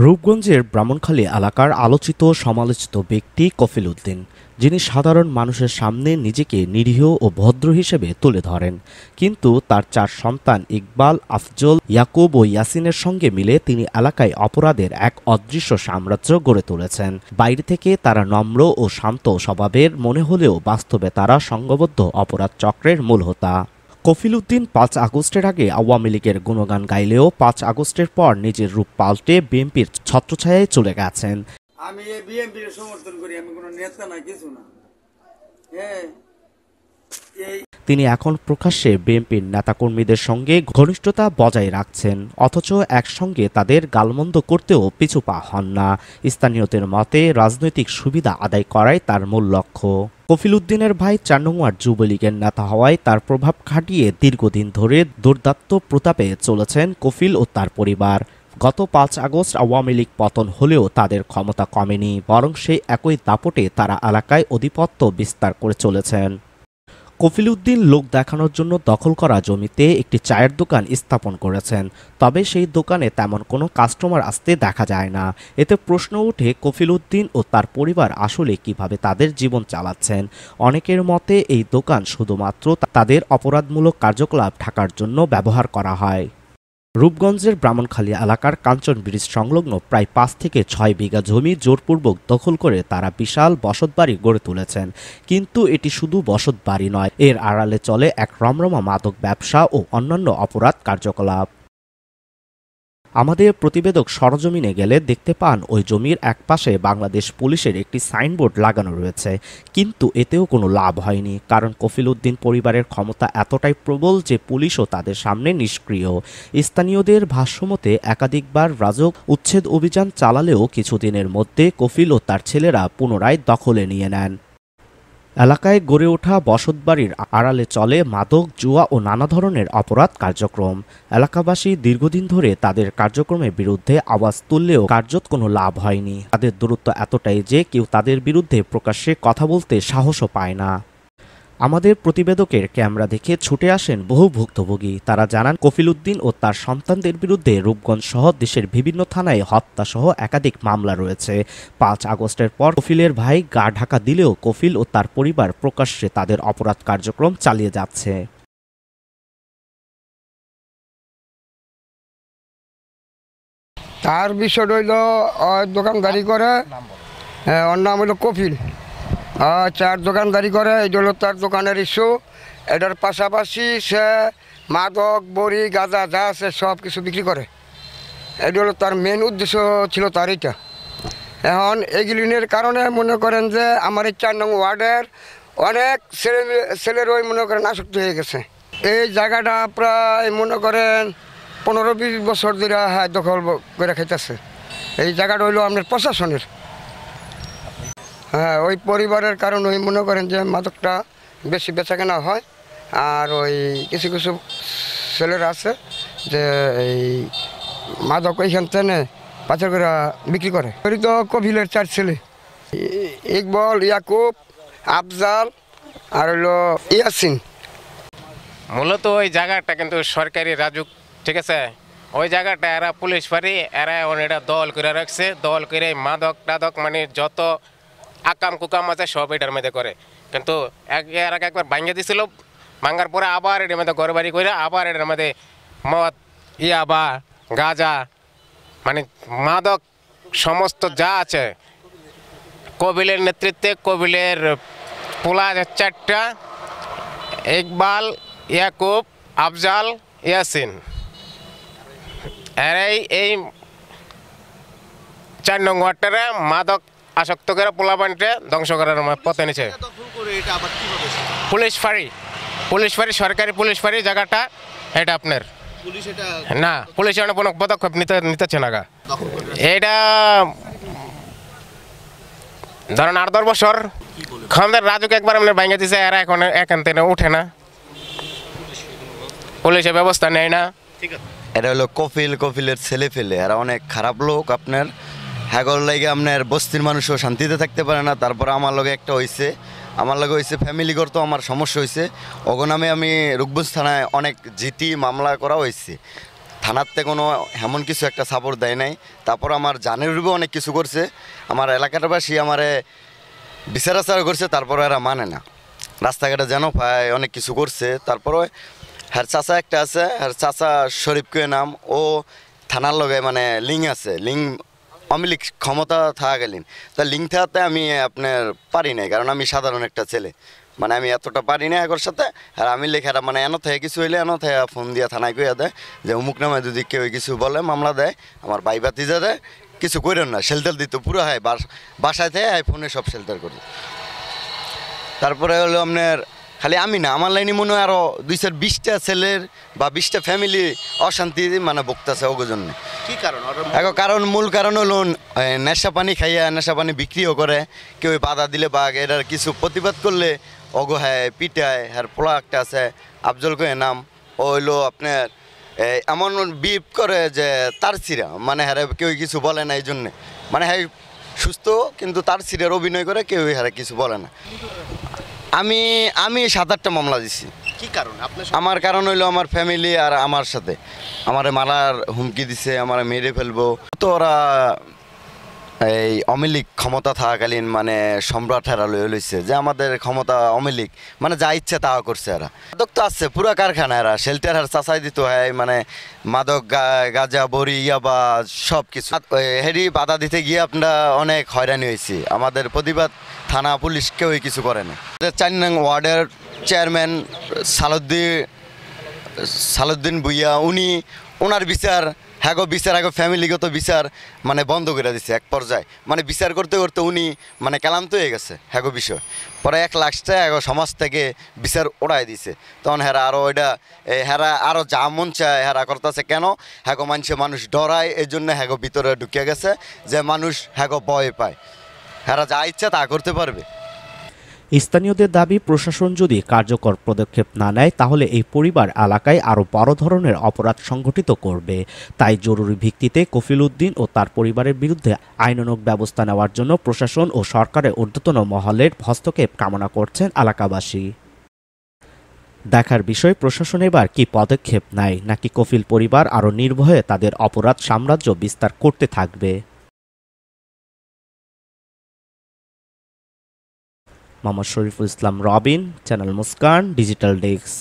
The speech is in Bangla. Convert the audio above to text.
রূপগঞ্জের ব্রাহ্মণখালী এলাকার আলোচিত সমালোচিত ব্যক্তি কফিল উদ্দিন, যিনি সাধারণ মানুষের সামনে নিজেকে নিরীহ ও ভদ্র হিসেবে তুলে ধরেন, কিন্তু তার 4 সন্তান ইকবাল, আফজল, ইয়াকুব ও ইয়াসিনের সঙ্গে মিলে তিনি এলাকায় অপরাধের এক অদৃশ্য সাম্রাজ্য গড়ে তুলেছেন। বাইরে থেকে তারা নম্র ও শান্ত স্বভাবের মনে হলেও বাস্তবে তারা সংঘবদ্ধ অপরাধ চক্রের মূল হোতা। কফিল উদ্দিন 5 আগস্টের আগে আওয়ামী লীগের গুণগান গাইলেও 5 আগস্টের পর নিজের রূপ পাল্টে বিএনপির ছত্রছায়ায় চলে গেছেন। আমি এই বিএনপির সমর্থন করি, আমি কোনো নেতা না, কিছু না। তিনি এখন প্রকাশ্যে বিএনপির নেতাকর্মীদের সঙ্গে ঘনিষ্ঠতা বজায় রাখছেন, অথচ একসঙ্গে তাদের গালমন্দ করতেও পিছু পা হন না। স্থানীয়দের মতে রাজনৈতিক সুবিধা আদায় করাই তার মূল লক্ষ্য। কফিল উদ্দিনের ভাই 4 নং ওয়ার্ড যুবলীগের নেতা হওয়ায় তার প্রভাব খাটিয়ে দীর্ঘদিন ধরে দুর্দান্ত প্রতাপে চলেছেন কফিল ও তার পরিবার। গত 5 আগস্ট আওয়ামী লীগ পতন হলেও তাদের ক্ষমতা কমেনি, বরং সেই একই দাপটে তারা এলাকায় আধিপত্য বিস্তার করে চলেছেন। কফিল উদ্দিন লোক দেখানোর জন্য দখল করা জমিতে একটি চায়ের দোকান স্থাপন করেছেন, তবে সেই দোকানে তেমন কোনো কাস্টমার আসতে দেখা যায় না। এতে প্রশ্ন ওঠে কফিল উদ্দিন ও তার পরিবার আসলে কিভাবে তাদের জীবন চালাচ্ছেন। অনেকের মতে এই দোকান শুধুমাত্র তাদের অপরাধমূলক কার্যকলাপ ঢাকার জন্য ব্যবহার করা হয়। রূপগঞ্জের ব্রাহ্মণখালী এলাকার কাঞ্চন ব্রিজ সংলগ্ন প্রায় 5 থেকে 6 বিঘা জমি জোরপূর্বক দখল করে তারা বিশাল বসতবাড়ি গড়ে তুলেছেন। কিন্তু এটি শুধু বসতবাড়ি নয়, এর আড়ালে চলে এক রমরমা মাদক ব্যবসা ও অন্যান্য অপরাধ কার্যকলাপ। আমাদের প্রতিবেদক সরজমিনে গেলে দেখতে পান ওই জমির একপাশে বাংলাদেশ পুলিশের একটি সাইনবোর্ড লাগানো রয়েছে, কিন্তু এতেও কোনো লাভ হয়নি, কারণ কফিল উদ্দিন পরিবারের ক্ষমতা এতটাই প্রবল যে পুলিশও তাদের সামনে নিষ্ক্রিয়। স্থানীয়দের ভাষ্যমতে একাধিকবার রাজক উচ্ছেদ অভিযান চালালেও কিছুদিনের মধ্যে কফিল ও তার ছেলেরা পুনরায় দখলে নিয়ে নেন। এলাকায় গড়ে ওঠা বসতবাড়ির আড়ালে চলে মাদক, জুয়া ও নানা ধরনের অপরাধ কার্যক্রম। এলাকাবাসী দীর্ঘদিন ধরে তাদের কার্যক্রমের বিরুদ্ধে আওয়াজ তুললেও কার্যত কোনো লাভ হয়নি। তাদের দূরত্ব এতটাই যে কেউ তাদের বিরুদ্ধে প্রকাশ্যে কথা বলতে সাহসও পায় না। আমাদের প্রতিবেদকের ক্যামেরা দেখে ছুটে আসেন বহু ভুক্তভোগী। তারা জানান কফিল উদ্দিন ও তার সন্তানদের বিরুদ্ধে রূপগঞ্জ সহ দেশের বিভিন্ন থানায় হত্যাসহ একাধিক মামলা রয়েছে। 5 আগস্টের পর কফিলের ভাই গা ঢাকা দিলেও কফিল ও তার পরিবার প্রকাশ্যে তাদের অপরাধ কার্যক্রম চালিয়ে যাচ্ছে। তার বিষয় হইল দোকানদারি করে, ওর নাম হইল কফিল। 4 দোকানদারি করে, এই হলো তার দোকানের ইস্যু। এটার পাশাপাশি সে মাদক, বড়ি, গাঁজা যা আছে সব কিছু বিক্রি করে। এটা হলো তার মেন উদ্দেশ্য ছিল তার এটা। এখন এগুলিনের কারণে মনে করেন যে আমার এই 4 নং ওয়ার্ডের অনেক ছেলের ওই মনে করেন আসক্ত হয়ে গেছে। এই জায়গাটা প্রায় মনে করেন 15-20 বছর ধরে দখল করে খাইতেছে। এই জায়গাটা হইলো আপনার প্রশাসনের। হ্যাঁ, ওই পরিবারের কারণ ওই মনে করেন যে মাদকটা বেশি বেচাকেনা হয়, আর ওই কিছু কিছু ছেলেরা আছে যে এই মাদক ওইখান থেকে পাচার করে বিক্রি করে। ওই তো কফিলের 4 ছেলে, ইকবাল, ইয়াকুব, আফজাল আর হইলো ইয়াসিন। মূলত ওই জায়গাটা কিন্তু সরকারি রাজুক, ঠিক আছে। ওই জায়গাটা এরা পুলিশ পারি এরা এটা দল করে রাখছে। দল করে মাদক টাদক মানে যত আকাম কুকাম আছে সব এটার মধ্যে করে। কিন্তু এর আগে একবার ভাঙিয়ে দিছিল, ভাঙার পরে আবার এটার মধ্যে ঘর বাড়ি করে আবার এটার মধ্যে মদ, ইয়াবা, গাঁজা মানে মাদক সমস্ত যা আছে। কবিলের নেতৃত্বে কবিলের পোলা 4টা, ইকবাল, ইয়াকুব, আফজাল, ইয়াসিন, এরাই এই 4 নং ওয়ার্ডটারে মাদক আসক্ত করে পোলাপানটা ধ্বংস করার পথে নিছে। পুলিশ ফাঁড়ি সরকারি পুলিশ ফাঁড়ি জায়গাটা এটা আপনার না, পুলিশ কোনো পদক্ষেপ নিতেছে না। এটা ধরেন 8-10 বছর ক্ষমতার রাজুকে একবার আপনার ভাঙিয়ে দিছে, এরা এখন এখান থেকে উঠে না, পুলিশের ব্যবস্থা নেয় না। এটা হলো কফিলের ছেলে ফেলে, এরা অনেক খারাপ লোক। আপনার হ্যাগর লাগে আপনার বস্তির মানুষও শান্তিতে থাকতে পারে না। তারপর আমার লগে একটা হয়েছে, ফ্যামিলিগত আমার সমস্যা হয়েছে। ওগো নামে আমি রূপগঞ্জ থানায় অনেক জিটি মামলা করা হয়েছে। থানাতে কোনো এমন কিছু একটা সাপোর্ট দেয় নাই। তারপর আমার জানের রূপে অনেক কিছু করছে, আমার এলাকাটাবাসী আমারে বিচার আচার করছে, তারপরে এরা মানে না। রাস্তাঘাটে যেন পায় অনেক কিছু করছে। তারপরে হ্যার চাচা একটা আছে, হ্যার চাচা শরীফকে নাম, ও থানার লগে মানে লিঙ্ক আছে, লিঙ্ক অমিলিক ক্ষমতা থাকাকালীন। তা লিঙ্ক থাকাতে আমি আপনার পারি নাই, কারণ আমি সাধারণ একটা ছেলে, মানে আমি এতটা পারি না একর সাথে। আর আমি লেখারা মানে এন থেকে কিছু হইলে এন থেকে ফোন দিয়ে থানায় কইয়া দেয় যে অমুক নামে যদি কেউ কিছু বলে মামলা দেয়, আমার ভাই ভাতিজা দেয়, কিছু করেন না, শেল্টার দিত পুরো হয় বাসায় থেকে ফোনে সব শেল্টার করি। তারপরে হলো আপনার খালি আমি না, আমার লাইনে মনে হয় আরও 220টা ছেলের বা 20টা ফ্যামিলি অশান্তি মানে ভুগতেছে ওগো জন্য। কি কারণ? এখন কারণ মূল কারণ হলো নেশা পানি খাইয়া নেশা পানি বিক্রিও করে, কেউ বাধা দিলে বা এটার কিছু প্রতিবাদ করলে অগো হ্যাঁ পিটায়। হ্যাঁ পোলা একটা আছে আফজল করে নাম, ও হইলো আপনার এমন বিপ করে যে তার চিরা, মানে হ্যাঁ কেউ কিছু বলে না এই জন্যে, মানে হ্যাঁ সুস্থ কিন্তু তার চিরার অভিনয় করে, কেউ হ্যাঁ কিছু বলে না। আমি 7-8টা মামলা দিছি। কি কারণ? আপনার আমার কারণ হইলো আমার ফ্যামিলি আর আমার সাথে আমারে মারার হুমকি দিছে, আমারে মেরে ফেলবো। তো ওরা এই অমিলিক ক্ষমতা থাকাকালীন মানে সম্রাট হেরা লইছে যে আমাদের ক্ষমতা অমিলিক, মানে যা ইচ্ছে তা করছে। এরা মাদক তো আসছে পুরা কারখানা, এরা শেল্টার আর চাচাই দিত হয়, মানে মাদক গাঁজা বড়ি ইয়াবা সব কিছু। হেরি বাধা দিতে গিয়ে আপনারা অনেক হয়রানি হয়েছি, আমাদের প্রতিবাদ থানা পুলিশ কেউই কিছু করে না। 4 নং ওয়ার্ডের চেয়ারম্যান সালুদ্দিন ভুইয়া, ওনার বিচার বিচার ফ্যামিলিগত বিচার মানে বন্ধ করে দিছে এক পর্যায়ে, মানে বিচার করতে করতে উনি মানে ক্লান্ত হয়ে গেছে বিষয়। পরে 1 লাখ টাকা সমাজ থেকে বিচার ওড়াই দিছে। তখন হেরা আরও হেরা আরও যা মন চায় হেরা করতেছে। কেন? মানুষ ডরায়, এই জন্য ভিতরে ঢুকে গেছে যে মানুষ ভয় পায়, হেরা যা ইচ্ছা তা করতে পারবে। স্থানীয়দের দাবি, প্রশাসন যদি কার্যকর পদক্ষেপ না নেয় তাহলে এই পরিবার এলাকায় আরও বড় ধরনের অপরাধ সংঘটিত করবে। তাই জরুরি ভিত্তিতে কফিল উদ্দিন ও তার পরিবারের বিরুদ্ধে আইনানুগ ব্যবস্থা নেওয়ার জন্য প্রশাসন ও সরকারের ঊর্ধ্বতন মহলের হস্তক্ষেপ কামনা করছেন এলাকাবাসী। দেখার বিষয় প্রশাসন এবার কি পদক্ষেপ নেয়, নাকি কফিল পরিবার আরও নির্ভয়ে তাদের অপরাধ সাম্রাজ্য বিস্তার করতে থাকবে। Mohammad Shariful Islam Robin, channel Muskan, digital desk.